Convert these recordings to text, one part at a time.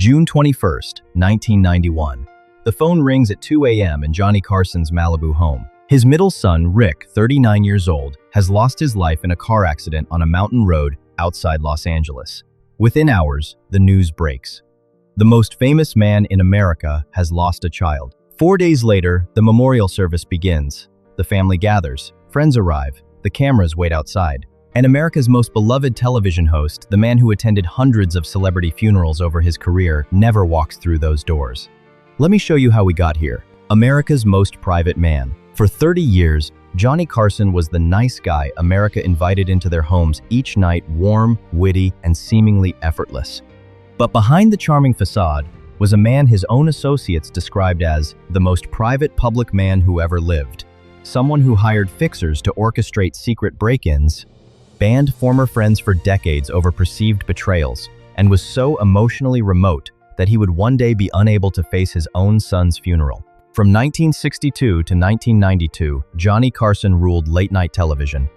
June 21st, 1991. The phone rings at 2 a.m. in Johnny Carson's Malibu home. His middle son, Rick, 39 years old, has lost his life in a car accident on a mountain road outside Los Angeles. Within hours, the news breaks. The most famous man in America has lost a child. 4 days later, the memorial service begins. The family gathers, friends arrive, the cameras wait outside. And America's most beloved television host, the man who attended hundreds of celebrity funerals over his career, never walks through those doors. Let me show you how we got here. America's most private man. For 30 years, Johnny Carson was the nice guy America invited into their homes each night, warm, witty, and seemingly effortless. But behind the charming facade was a man his own associates described as the most private public man who ever lived. Someone who hired fixers to orchestrate secret break-ins, banned former friends for decades over perceived betrayals, and was so emotionally remote that he would one day be unable to face his own son's funeral. From 1962 to 1992, Johnny Carson ruled late-night television.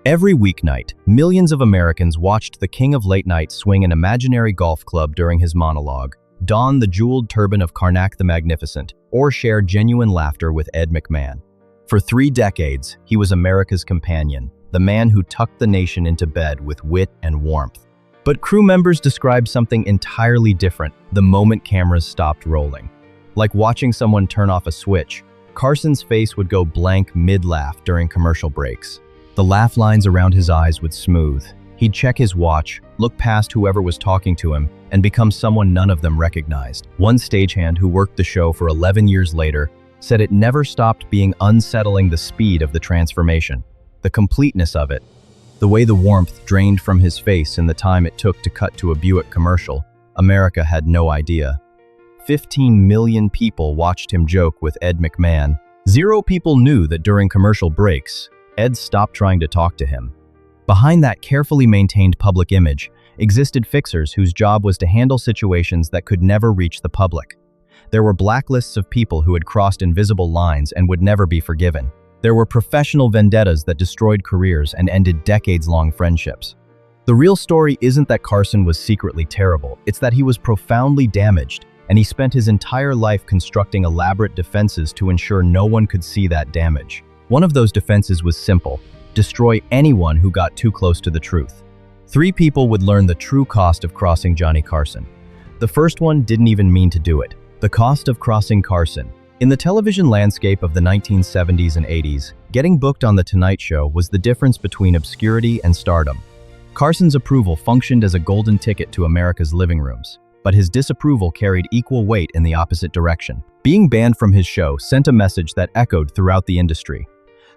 Every weeknight, millions of Americans watched the king of late-night swing an imaginary golf club during his monologue, don the jeweled turban of Karnak the Magnificent, or share genuine laughter with Ed McMahon. For 3 decades, he was America's companion, the man who tucked the nation into bed with wit and warmth. But crew members described something entirely different the moment cameras stopped rolling. Like watching someone turn off a switch, Carson's face would go blank mid-laugh during commercial breaks. The laugh lines around his eyes would smooth. He'd check his watch, look past whoever was talking to him, and become someone none of them recognized. One stagehand who worked the show for 11 years later said it never stopped being unsettling, the speed of the transformation, the completeness of it, the way the warmth drained from his face in the time it took to cut to a Buick commercial. America had no idea. 15 million people watched him joke with Ed McMahon. 0 people knew that during commercial breaks, Ed stopped trying to talk to him. Behind that carefully maintained public image existed fixers whose job was to handle situations that could never reach the public. There were blacklists of people who had crossed invisible lines and would never be forgiven. There were professional vendettas that destroyed careers and ended decades-long friendships. The real story isn't that Carson was secretly terrible, it's that he was profoundly damaged, and he spent his entire life constructing elaborate defenses to ensure no one could see that damage. One of those defenses was simple: destroy anyone who got too close to the truth. 3 people would learn the true cost of crossing Johnny Carson. The first one didn't even mean to do it. The cost of crossing Carson. In the television landscape of the 1970s and 80s, getting booked on The Tonight Show was the difference between obscurity and stardom. Carson's approval functioned as a golden ticket to America's living rooms, but his disapproval carried equal weight in the opposite direction. Being banned from his show sent a message that echoed throughout the industry.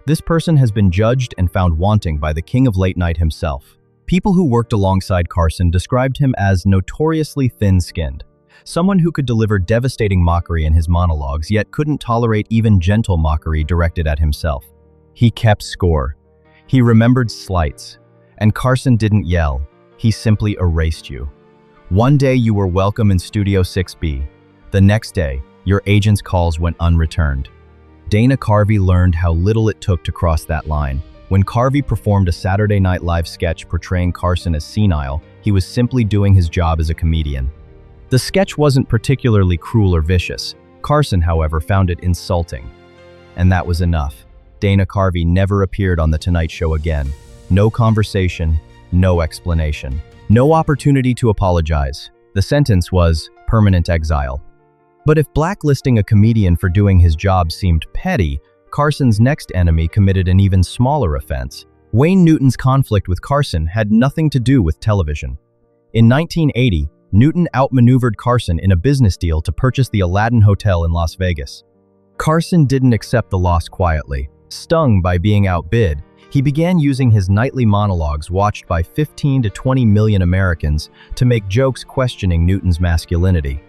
This person has been judged and found wanting by the king of late night himself. People who worked alongside Carson described him as notoriously thin-skinned, someone who could deliver devastating mockery in his monologues, yet couldn't tolerate even gentle mockery directed at himself. He kept score. He remembered slights. And Carson didn't yell. He simply erased you. One day you were welcome in Studio 6B. The next day, your agent's calls went unreturned. Dana Carvey learned how little it took to cross that line. When Carvey performed a Saturday Night Live sketch portraying Carson as senile, he was simply doing his job as a comedian. The sketch wasn't particularly cruel or vicious. Carson, however, found it insulting. And that was enough. Dana Carvey never appeared on The Tonight Show again. No conversation, no explanation, no opportunity to apologize. The sentence was permanent exile. But if blacklisting a comedian for doing his job seemed petty, Carson's next enemy committed an even smaller offense. Wayne Newton's conflict with Carson had nothing to do with television. In 1980, Newton outmaneuvered Carson in a business deal to purchase the Aladdin Hotel in Las Vegas. Carson didn't accept the loss quietly. Stung by being outbid, he began using his nightly monologues watched by 15 to 20 million Americans to make jokes questioning Newton's masculinity.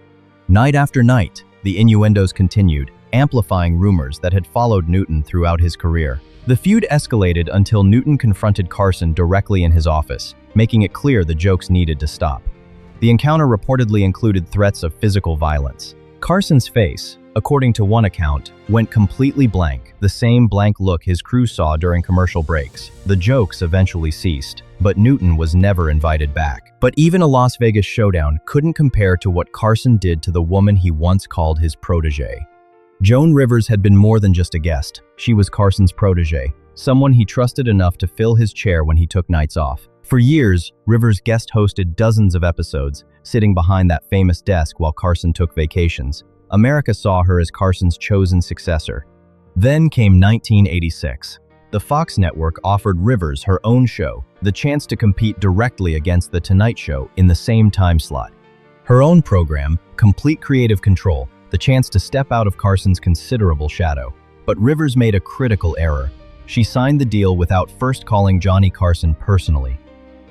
Night after night, the innuendos continued, amplifying rumors that had followed Newton throughout his career. The feud escalated until Newton confronted Carson directly in his office, making it clear the jokes needed to stop. The encounter reportedly included threats of physical violence. Carson's face, according to one account, went completely blank, the same blank look his crew saw during commercial breaks. The jokes eventually ceased, but Newton was never invited back. But even a Las Vegas showdown couldn't compare to what Carson did to the woman he once called his protege. Joan Rivers had been more than just a guest. She was Carson's protege, someone he trusted enough to fill his chair when he took nights off. For years, Rivers guest hosted dozens of episodes, sitting behind that famous desk while Carson took vacations. America saw her as Carson's chosen successor. Then came 1986. The Fox network offered Rivers her own show, the chance to compete directly against The Tonight Show in the same time slot. Her own program, complete creative control, the chance to step out of Carson's considerable shadow. But Rivers made a critical error. She signed the deal without first calling Johnny Carson personally.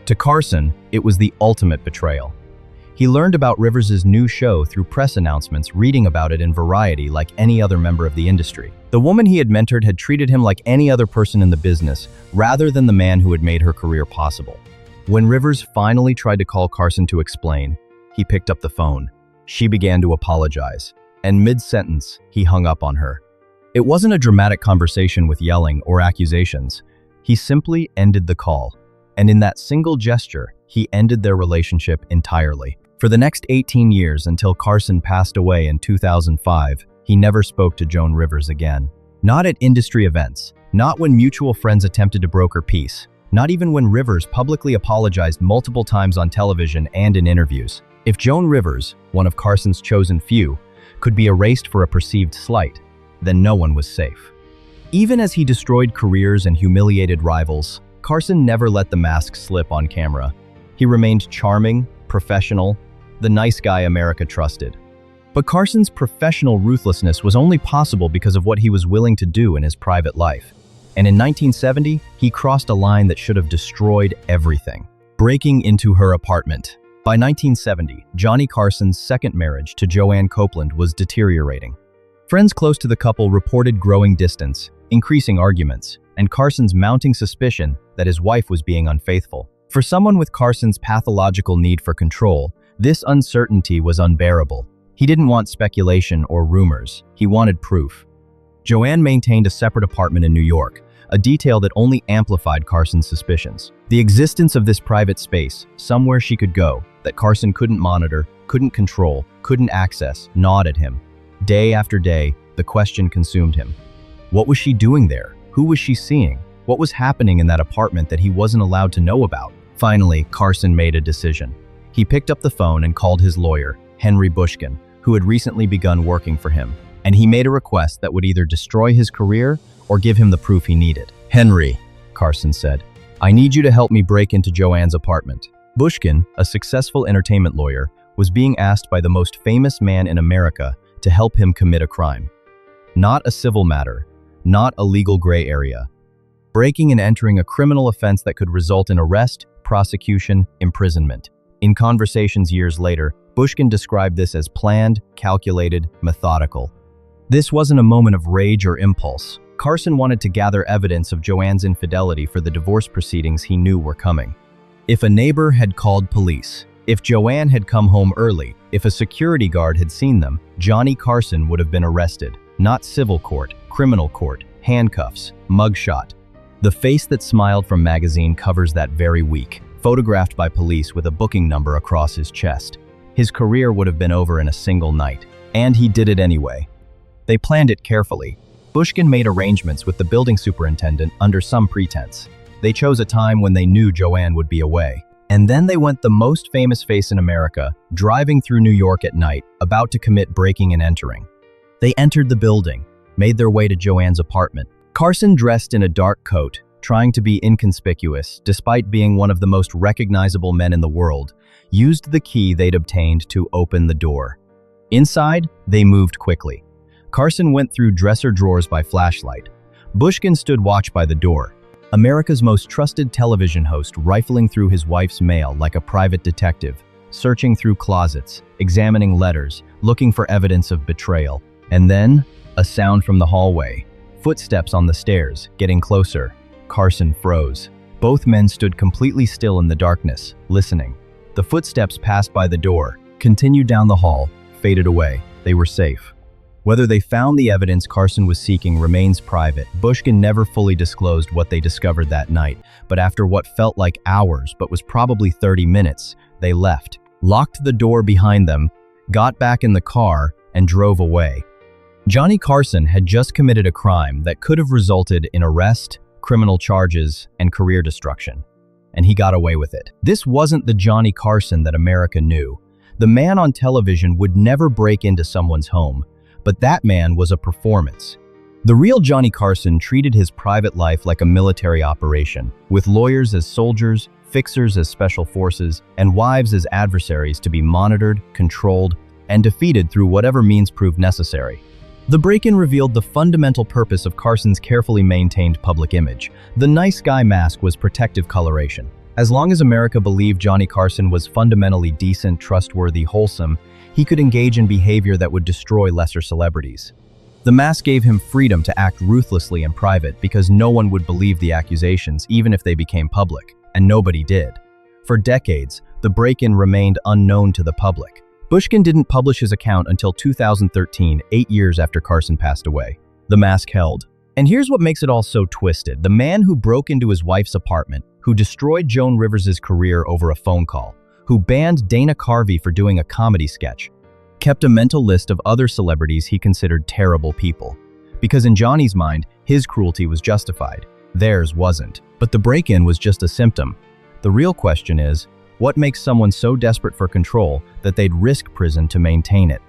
To Carson, it was the ultimate betrayal. He learned about Rivers' new show through press announcements, reading about it in Variety like any other member of the industry. The woman he had mentored had treated him like any other person in the business, rather than the man who had made her career possible. When Rivers finally tried to call Carson to explain, he picked up the phone. She began to apologize, and mid-sentence, he hung up on her. It wasn't a dramatic conversation with yelling or accusations. He simply ended the call. And in that single gesture, he ended their relationship entirely. For the next 18 years until Carson passed away in 2005, he never spoke to Joan Rivers again. Not at industry events, not when mutual friends attempted to broker peace, not even when Rivers publicly apologized multiple times on television and in interviews. If Joan Rivers, one of Carson's chosen few, could be erased for a perceived slight, then no one was safe. Even as he destroyed careers and humiliated rivals, Carson never let the mask slip on camera. He remained charming, professional, the nice guy America trusted. But Carson's professional ruthlessness was only possible because of what he was willing to do in his private life. And in 1970, he crossed a line that should have destroyed everything. Breaking into her apartment. By 1970, Johnny Carson's second marriage to Joanne Copeland was deteriorating. Friends close to the couple reported growing distance, increasing arguments, and Carson's mounting suspicion that his wife was being unfaithful. For someone with Carson's pathological need for control, this uncertainty was unbearable. He didn't want speculation or rumors. He wanted proof. Joanne maintained a separate apartment in New York, a detail that only amplified Carson's suspicions. The existence of this private space, somewhere she could go, that Carson couldn't monitor, couldn't control, couldn't access, gnawed at him. Day after day, the question consumed him. What was she doing there? Who was she seeing? What was happening in that apartment that he wasn't allowed to know about? Finally, Carson made a decision. He picked up the phone and called his lawyer, Henry Bushkin, who had recently begun working for him, and he made a request that would either destroy his career or give him the proof he needed. "Henry," Carson said, "I need you to help me break into Joanne's apartment." Bushkin, a successful entertainment lawyer, was being asked by the most famous man in America to help him commit a crime. Not a civil matter, not a legal gray area. Breaking and entering a criminal offense that could result in arrest, prosecution, imprisonment. In conversations years later, Bushkin described this as planned, calculated, methodical. This wasn't a moment of rage or impulse. Carson wanted to gather evidence of Joanne's infidelity for the divorce proceedings he knew were coming. If a neighbor had called police, if Joanne had come home early, if a security guard had seen them, Johnny Carson would have been arrested. Not civil court, criminal court, handcuffs, mugshot. The Face That Smiled from magazine covers that very week, photographed by police with a booking number across his chest. His career would have been over in a single night, and he did it anyway. They planned it carefully. Bushkin made arrangements with the building superintendent under some pretense. They chose a time when they knew Joanne would be away. And then they went the most famous face in America, driving through New York at night, about to commit breaking and entering. They entered the building, made their way to Joanne's apartment. Carson, dressed in a dark coat, trying to be inconspicuous despite being one of the most recognizable men in the world, used the key they'd obtained to open the door. Inside, they moved quickly. Carson went through dresser drawers by flashlight. Bushkin stood watch by the door, America's most trusted television host rifling through his wife's mail like a private detective, searching through closets, examining letters, looking for evidence of betrayal. And then, a sound from the hallway. Footsteps on the stairs, getting closer. Carson froze. Both men stood completely still in the darkness, listening. The footsteps passed by the door, continued down the hall, faded away. they were safe. Whether they found the evidence Carson was seeking remains private. Bushkin never fully disclosed what they discovered that night, but after what felt like hours but was probably 30 minutes, they left, locked the door behind them, got back in the car, and drove away. Johnny Carson had just committed a crime that could have resulted in arrest, criminal charges, and career destruction. And he got away with it. This wasn't the Johnny Carson that America knew. The man on television would never break into someone's home, but that man was a performance. The real Johnny Carson treated his private life like a military operation, with lawyers as soldiers, fixers as special forces, and wives as adversaries to be monitored, controlled, and defeated through whatever means proved necessary. The break-in revealed the fundamental purpose of Carson's carefully maintained public image. The nice guy mask was protective coloration. As long as America believed Johnny Carson was fundamentally decent, trustworthy, wholesome, he could engage in behavior that would destroy lesser celebrities. The mask gave him freedom to act ruthlessly in private because no one would believe the accusations even if they became public, and nobody did. For decades, the break-in remained unknown to the public. Bushkin didn't publish his account until 2013, 8 years after Carson passed away. The mask held. And here's what makes it all so twisted. The man who broke into his wife's apartment, who destroyed Joan Rivers' career over a phone call, who banned Dana Carvey for doing a comedy sketch, kept a mental list of other celebrities he considered terrible people. Because in Johnny's mind, his cruelty was justified. Theirs wasn't. But the break-in was just a symptom. The real question is, what makes someone so desperate for control that they'd risk prison to maintain it?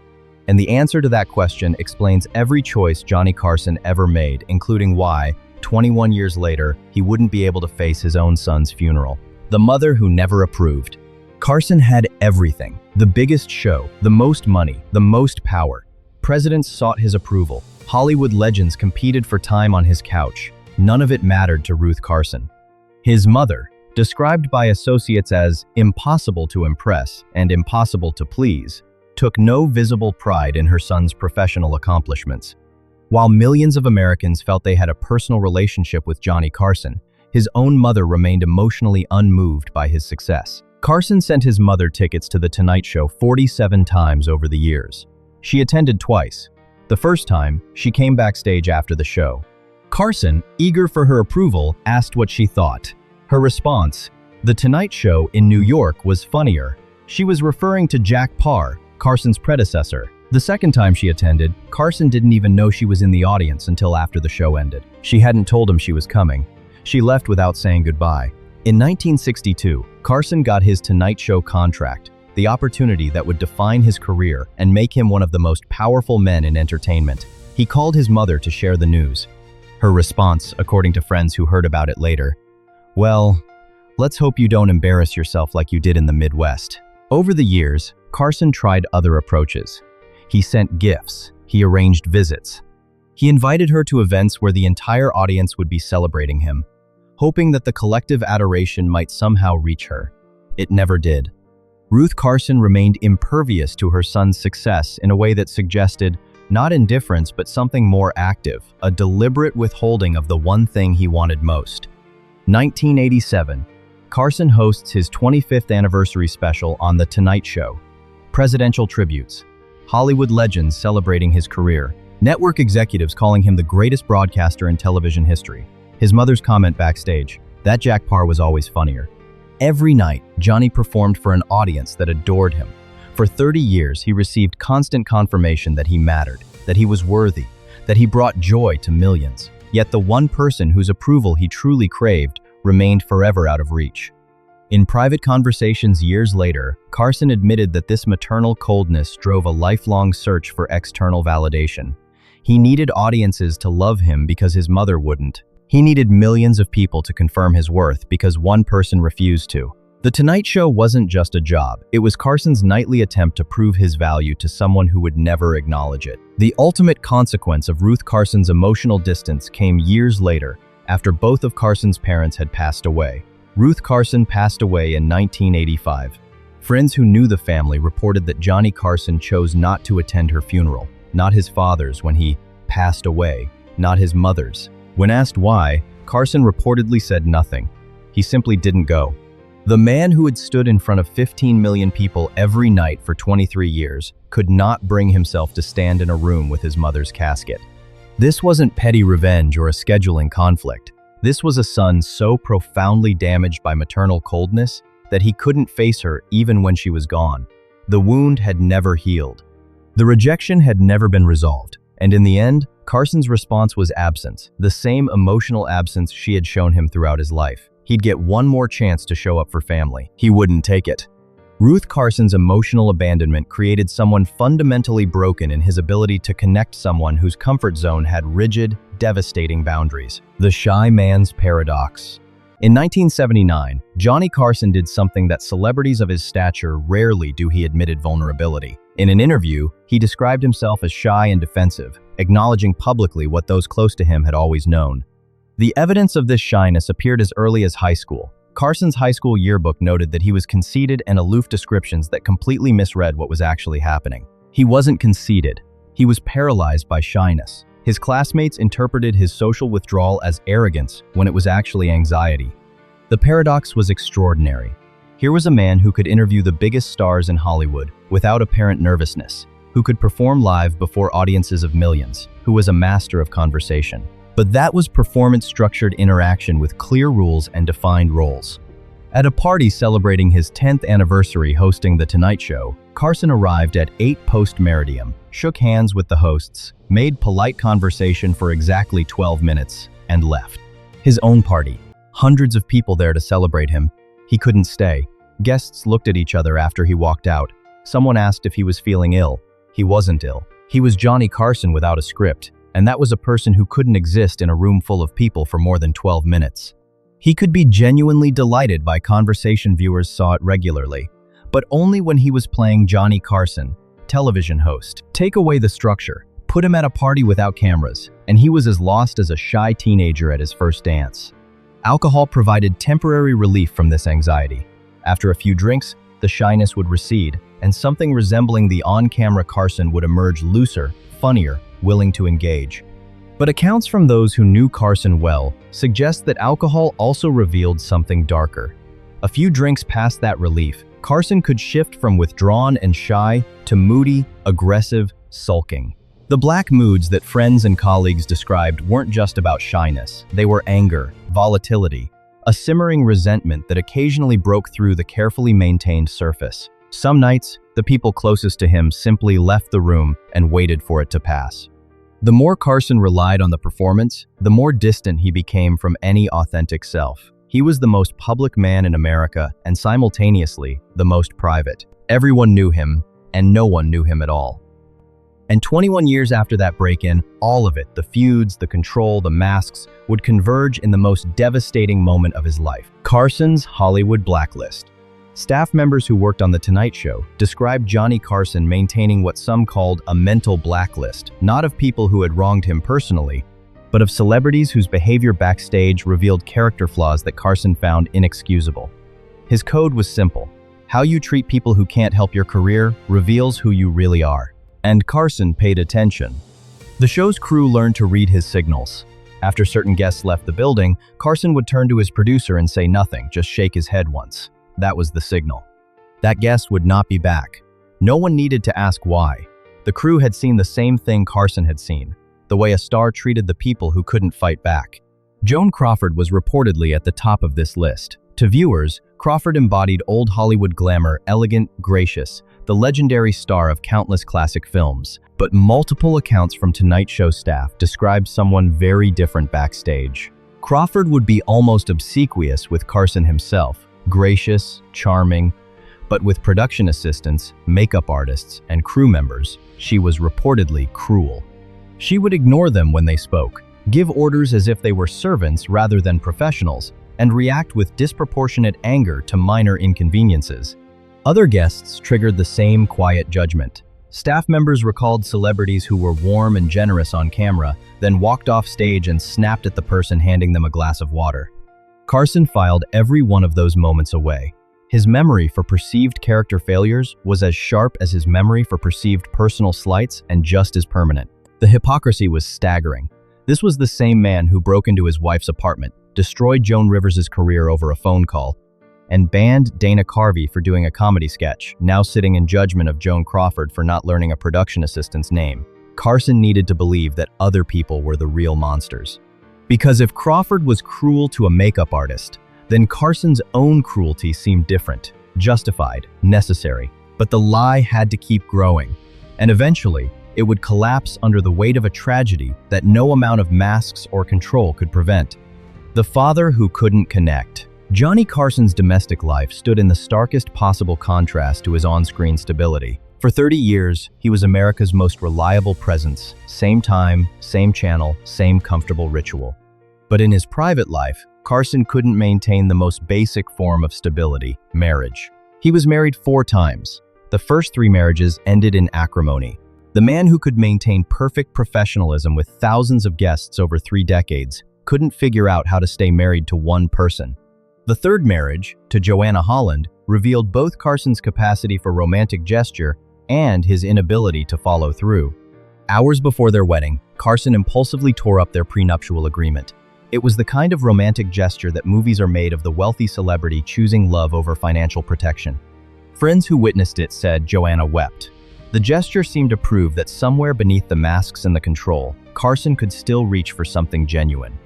And the answer to that question explains every choice Johnny Carson ever made, including why, 21 years later, he wouldn't be able to face his own son's funeral. The mother who never approved. Carson had everything. The biggest show, the most money, the most power. Presidents sought his approval. Hollywood legends competed for time on his couch. None of it mattered to Ruth Carson. His mother, described by associates as impossible to impress and impossible to please, took no visible pride in her son's professional accomplishments. While millions of Americans felt they had a personal relationship with Johnny Carson, his own mother remained emotionally unmoved by his success. Carson sent his mother tickets to The Tonight Show 47 times over the years. She attended twice. The first time, she came backstage after the show. Carson, eager for her approval, asked what she thought. Her response, "The Tonight Show in New York was funnier." She was referring to Jack Paar, Carson's predecessor. The second time she attended, Carson didn't even know she was in the audience until after the show ended. She hadn't told him she was coming. She left without saying goodbye. In 1962, Carson got his Tonight Show contract, the opportunity that would define his career and make him one of the most powerful men in entertainment. He called his mother to share the news. Her response, according to friends who heard about it later, "Well, let's hope you don't embarrass yourself like you did in the Midwest." Over the years, Carson tried other approaches. He sent gifts. He arranged visits. He invited her to events where the entire audience would be celebrating him, hoping that the collective adoration might somehow reach her. It never did. Ruth Carson remained impervious to her son's success in a way that suggested not indifference but something more active, a deliberate withholding of the one thing he wanted most. 1987, Carson hosts his 25th anniversary special on The Tonight Show. Presidential tributes, Hollywood legends celebrating his career, network executives calling him the greatest broadcaster in television history. His mother's comment backstage, "That Jack Paar was always funnier." Every night, Johnny performed for an audience that adored him. For 30 years, he received constant confirmation that he mattered, that he was worthy, that he brought joy to millions. Yet the one person whose approval he truly craved remained forever out of reach. In private conversations years later, Carson admitted that this maternal coldness drove a lifelong search for external validation. He needed audiences to love him because his mother wouldn't. He needed millions of people to confirm his worth because one person refused to. The Tonight Show wasn't just a job. It was Carson's nightly attempt to prove his value to someone who would never acknowledge it. The ultimate consequence of Ruth Carson's emotional distance came years later, after both of Carson's parents had passed away. Ruth Carson passed away in 1985. Friends who knew the family reported that Johnny Carson chose not to attend her funeral, not his father's when he passed away, not his mother's. When asked why, Carson reportedly said nothing. He simply didn't go. The man who had stood in front of 15 million people every night for 23 years, could not bring himself to stand in a room with his mother's casket. This wasn't petty revenge or a scheduling conflict. This was a son so profoundly damaged by maternal coldness that he couldn't face her even when she was gone. The wound had never healed. The rejection had never been resolved, and in the end, Carson's response was absence, the same emotional absence she had shown him throughout his life. He'd get one more chance to show up for family. He wouldn't take it. Ruth Carson's emotional abandonment created someone fundamentally broken in his ability to connect someone whose comfort zone had rigid, devastating boundaries. The shy man's paradox. In 1979, Johnny Carson did something that celebrities of his stature rarely do. He admitted vulnerability. In an interview, he described himself as shy and defensive, acknowledging publicly what those close to him had always known. The evidence of this shyness appeared as early as high school. Carson's high school yearbook noted that he was conceited and aloof, descriptions that completely misread what was actually happening. He wasn't conceited. He was paralyzed by shyness. His classmates interpreted his social withdrawal as arrogance when it was actually anxiety. The paradox was extraordinary. Here was a man who could interview the biggest stars in Hollywood without apparent nervousness, who could perform live before audiences of millions, who was a master of conversation. But that was performance-structured interaction with clear rules and defined roles. At a party celebrating his 10th anniversary hosting The Tonight Show, Carson arrived at 8 post-meridiem, shook hands with the hosts, made polite conversation for exactly 12 minutes, and left. His own party. Hundreds of people there to celebrate him. He couldn't stay. Guests looked at each other after he walked out. Someone asked if he was feeling ill. He wasn't ill. He was Johnny Carson without a script, and that was a person who couldn't exist in a room full of people for more than 12 minutes. He could be genuinely delighted by conversation viewers saw it regularly, but only when he was playing Johnny Carson, television host. Take away the structure, put him at a party without cameras, and he was as lost as a shy teenager at his first dance. Alcohol provided temporary relief from this anxiety. After a few drinks, the shyness would recede, and something resembling the on-camera Carson would emerge looser, funnier, willing to engage. But accounts from those who knew Carson well suggest that alcohol also revealed something darker. A few drinks past that relief, Carson could shift from withdrawn and shy to moody, aggressive, sulking. The black moods that friends and colleagues described weren't just about shyness. They were anger, volatility, a simmering resentment that occasionally broke through the carefully maintained surface. Some nights, the people closest to him simply left the room and waited for it to pass. The more Carson relied on the performance, the more distant he became from any authentic self. He was the most public man in America and simultaneously the most private. Everyone knew him, and no one knew him at all. And 21 years after that break-in, all of it, the feuds, the control, the masks, would converge in the most devastating moment of his life: Carson's Hollywood blacklist. Staff members who worked on The Tonight Show described Johnny Carson maintaining what some called a mental blacklist, not of people who had wronged him personally, but of celebrities whose behavior backstage revealed character flaws that Carson found inexcusable. His code was simple: how you treat people who can't help your career reveals who you really are. And Carson paid attention. The show's crew learned to read his signals. After certain guests left the building, Carson would turn to his producer and say nothing, just shake his head once. That was the signal. That guest would not be back. No one needed to ask why. The crew had seen the same thing Carson had seen, the way a star treated the people who couldn't fight back. Joan Crawford was reportedly at the top of this list. To viewers, Crawford embodied old Hollywood glamour, elegant, gracious, the legendary star of countless classic films. But multiple accounts from Tonight Show staff described someone very different backstage. Crawford would be almost obsequious with Carson himself, gracious, charming, but with production assistants, makeup artists, and crew members, she was reportedly cruel. She would ignore them when they spoke, give orders as if they were servants rather than professionals, and react with disproportionate anger to minor inconveniences. Other guests triggered the same quiet judgment. Staff members recalled celebrities who were warm and generous on camera, then walked off stage and snapped at the person handing them a glass of water. Carson filed every one of those moments away. His memory for perceived character failures was as sharp as his memory for perceived personal slights, and just as permanent. The hypocrisy was staggering. This was the same man who broke into his wife's apartment, destroyed Joan Rivers' career over a phone call, and banned Dana Carvey for doing a comedy sketch, now sitting in judgment of Joan Crawford for not learning a production assistant's name. Carson needed to believe that other people were the real monsters. Because if Crawford was cruel to a makeup artist, then Carson's own cruelty seemed different, justified, necessary. But the lie had to keep growing, and eventually, it would collapse under the weight of a tragedy that no amount of masks or control could prevent. The father who couldn't connect. Johnny Carson's domestic life stood in the starkest possible contrast to his on-screen stability. For 30 years, he was America's most reliable presence, same time, same channel, same comfortable ritual. But in his private life, Carson couldn't maintain the most basic form of stability, marriage. He was married 4 times. The first 3 marriages ended in acrimony. The man who could maintain perfect professionalism with thousands of guests over 3 decades couldn't figure out how to stay married to one person. The third marriage, to Joanna Holland, revealed both Carson's capacity for romantic gesture and his inability to follow through. Hours before their wedding, Carson impulsively tore up their prenuptial agreement. It was the kind of romantic gesture that movies are made of the wealthy celebrity choosing love over financial protection. Friends who witnessed it said Joanna wept. The gesture seemed to prove that somewhere beneath the masks and the control, Carson could still reach for something genuine.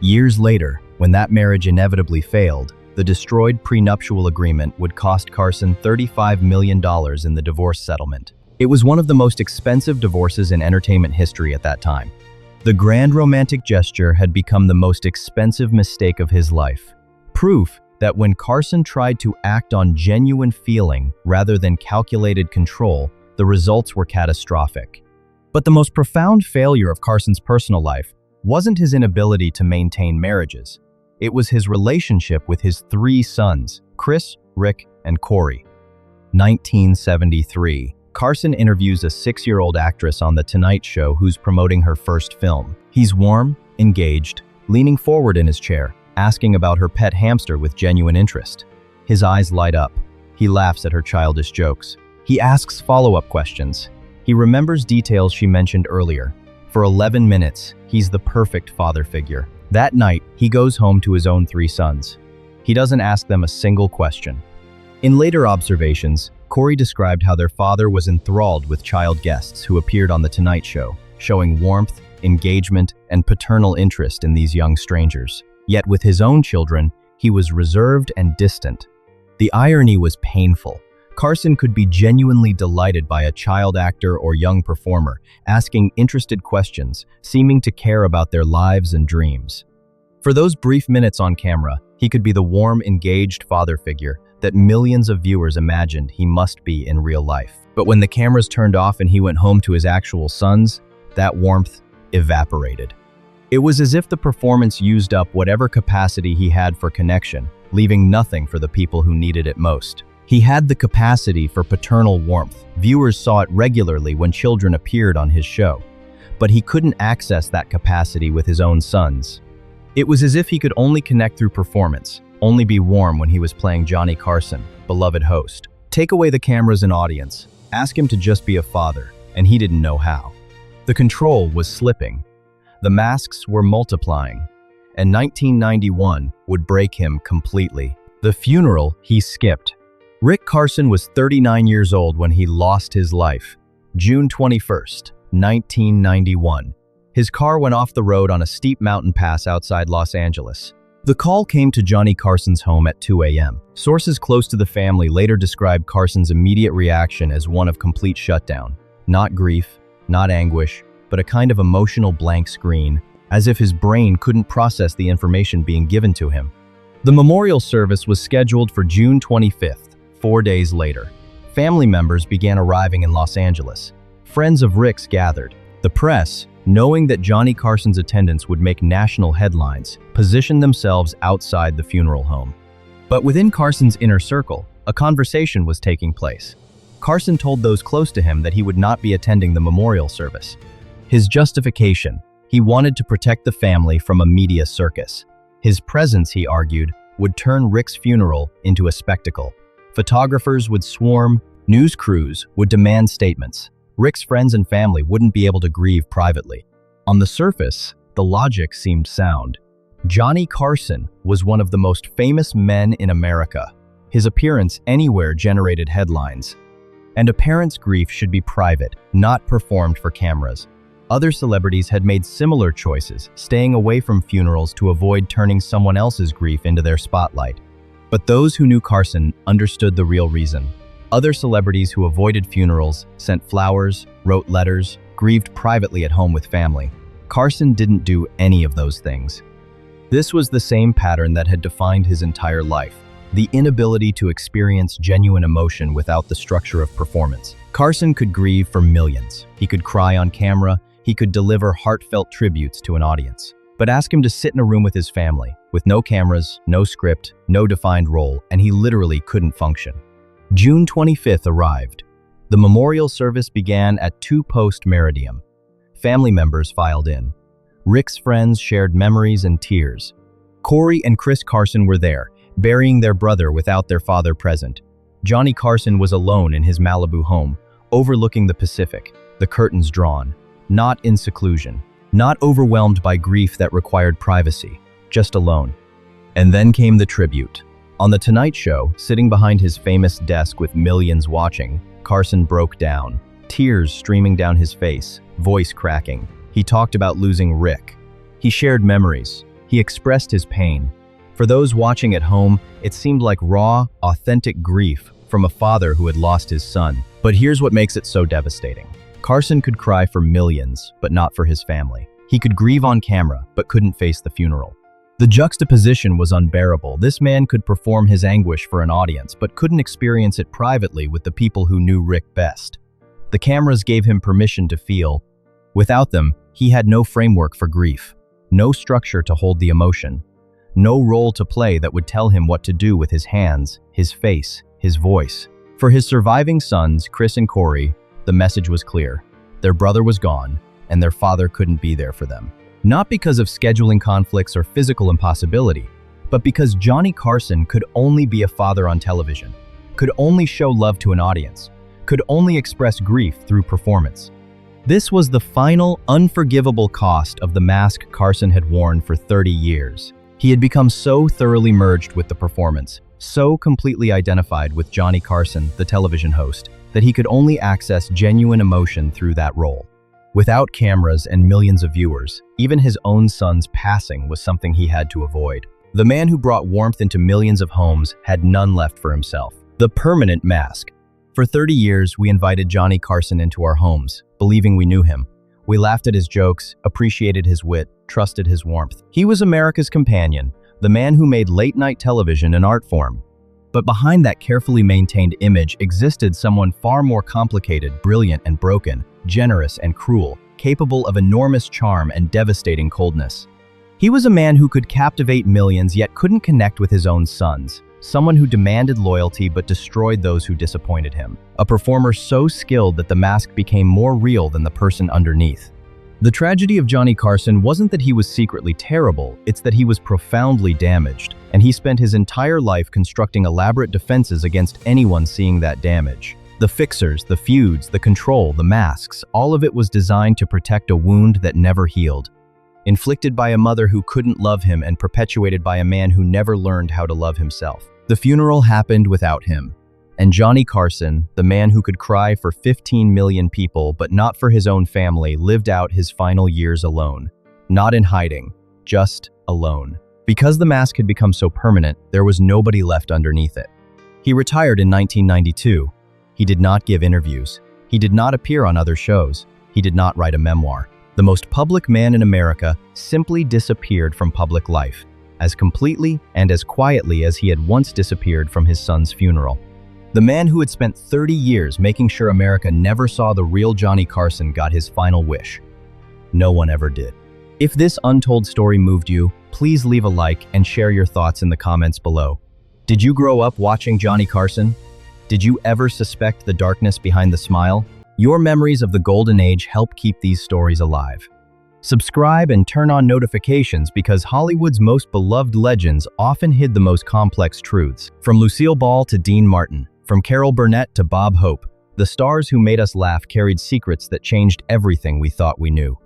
Years later, when that marriage inevitably failed, the destroyed prenuptial agreement would cost Carson $35 million in the divorce settlement. It was one of the most expensive divorces in entertainment history at that time. The grand romantic gesture had become the most expensive mistake of his life. Proof that when Carson tried to act on genuine feeling rather than calculated control, the results were catastrophic. But the most profound failure of Carson's personal life wasn't his inability to maintain marriages. It was his relationship with his 3 sons, Chris, Rick, and Corey. 1973. Carson interviews a 6-year-old actress on The Tonight Show who's promoting her first film. He's warm, engaged, leaning forward in his chair, asking about her pet hamster with genuine interest. His eyes light up. He laughs at her childish jokes. He asks follow-up questions. He remembers details she mentioned earlier. For 11 minutes, he's the perfect father figure. That night, he goes home to his own 3 sons. He doesn't ask them a single question. In later observations, Corey described how their father was enthralled with child guests who appeared on The Tonight Show, showing warmth, engagement, and paternal interest in these young strangers. Yet with his own children, he was reserved and distant. The irony was painful. Carson could be genuinely delighted by a child actor or young performer, asking interested questions, seeming to care about their lives and dreams. For those brief minutes on camera, he could be the warm, engaged father figure that millions of viewers imagined he must be in real life. But when the cameras turned off and he went home to his actual sons, that warmth evaporated. It was as if the performance used up whatever capacity he had for connection, leaving nothing for the people who needed it most. He had the capacity for paternal warmth. Viewers saw it regularly when children appeared on his show. But he couldn't access that capacity with his own sons. It was as if he could only connect through performance, only be warm when he was playing Johnny Carson, beloved host. Take away the cameras and audience, ask him to just be a father, and he didn't know how. The control was slipping. The masks were multiplying, and 1991 would break him completely. The funeral he skipped. Rick Carson was 39 years old when he lost his life. June 21st, 1991. His car went off the road on a steep mountain pass outside Los Angeles. The call came to Johnny Carson's home at 2 a.m. Sources close to the family later described Carson's immediate reaction as one of complete shutdown. Not grief, not anguish, but a kind of emotional blank screen, as if his brain couldn't process the information being given to him. The memorial service was scheduled for June 25th. 4 days later, family members began arriving in Los Angeles. Friends of Rick's gathered. The press, knowing that Johnny Carson's attendance would make national headlines, positioned themselves outside the funeral home. But within Carson's inner circle, a conversation was taking place. Carson told those close to him that he would not be attending the memorial service. His justification: he wanted to protect the family from a media circus. His presence, he argued, would turn Rick's funeral into a spectacle. Photographers would swarm, news crews would demand statements. Rick's friends and family wouldn't be able to grieve privately. On the surface, the logic seemed sound. Johnny Carson was one of the most famous men in America. His appearance anywhere generated headlines. And a parent's grief should be private, not performed for cameras. Other celebrities had made similar choices, staying away from funerals to avoid turning someone else's grief into their spotlight. But those who knew Carson understood the real reason. Other celebrities who avoided funerals sent flowers, wrote letters, grieved privately at home with family. Carson didn't do any of those things. This was the same pattern that had defined his entire life. The inability to experience genuine emotion without the structure of performance. Carson could grieve for millions. He could cry on camera. He could deliver heartfelt tributes to an audience. But ask him to sit in a room with his family, with no cameras, no script, no defined role, and he literally couldn't function. June 25th arrived. The memorial service began at 2 post-meridiem. Family members filed in. Rick's friends shared memories and tears. Corey and Chris Carson were there, burying their brother without their father present. Johnny Carson was alone in his Malibu home, overlooking the Pacific, the curtains drawn, not in seclusion, not overwhelmed by grief that required privacy, just alone. And then came the tribute. On The Tonight Show, sitting behind his famous desk with millions watching, Carson broke down, tears streaming down his face, voice cracking. He talked about losing Rick. He shared memories. He expressed his pain. For those watching at home, it seemed like raw, authentic grief from a father who had lost his son. But here's what makes it so devastating. Carson could cry for millions, but not for his family. He could grieve on camera, but couldn't face the funeral. The juxtaposition was unbearable. This man could perform his anguish for an audience, but couldn't experience it privately with the people who knew Rick best. The cameras gave him permission to feel. Without them, he had no framework for grief, no structure to hold the emotion, no role to play that would tell him what to do with his hands, his face, his voice. For his surviving sons, Chris and Corey, the message was clear. Their brother was gone, and their father couldn't be there for them. Not because of scheduling conflicts or physical impossibility, but because Johnny Carson could only be a father on television, could only show love to an audience, could only express grief through performance. This was the final, unforgivable cost of the mask Carson had worn for 30 years. He had become so thoroughly merged with the performance, so completely identified with Johnny Carson, the television host, that he could only access genuine emotion through that role. Without cameras and millions of viewers, even his own son's passing was something he had to avoid. The man who brought warmth into millions of homes had none left for himself. The permanent mask. For 30 years, we invited Johnny Carson into our homes, believing we knew him. We laughed at his jokes, appreciated his wit, trusted his warmth. He was America's companion, the man who made late-night television an art form. But behind that carefully maintained image existed someone far more complicated, brilliant and broken, generous and cruel, capable of enormous charm and devastating coldness. He was a man who could captivate millions yet couldn't connect with his own sons. Someone who demanded loyalty but destroyed those who disappointed him. A performer so skilled that the mask became more real than the person underneath. The tragedy of Johnny Carson wasn't that he was secretly terrible, it's that he was profoundly damaged, and he spent his entire life constructing elaborate defenses against anyone seeing that damage. The fixers, the feuds, the control, the masks, all of it was designed to protect a wound that never healed. Inflicted by a mother who couldn't love him and perpetuated by a man who never learned how to love himself. The funeral happened without him. And Johnny Carson, the man who could cry for 15 million people but not for his own family, lived out his final years alone. Not in hiding, just alone. Because the mask had become so permanent, there was nobody left underneath it. He retired in 1992. He did not give interviews. He did not appear on other shows. He did not write a memoir. The most public man in America simply disappeared from public life, as completely and as quietly as he had once disappeared from his son's funeral. The man who had spent 30 years making sure America never saw the real Johnny Carson got his final wish. No one ever did. If this untold story moved you, please leave a like and share your thoughts in the comments below. Did you grow up watching Johnny Carson? Did you ever suspect the darkness behind the smile? Your memories of the golden age help keep these stories alive. Subscribe and turn on notifications because Hollywood's most beloved legends often hid the most complex truths. From Lucille Ball to Dean Martin, from Carol Burnett to Bob Hope, the stars who made us laugh carried secrets that changed everything we thought we knew.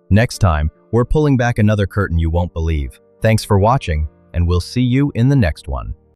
Next time, we're pulling back another curtain you won't believe. Thanks for watching, and we'll see you in the next one.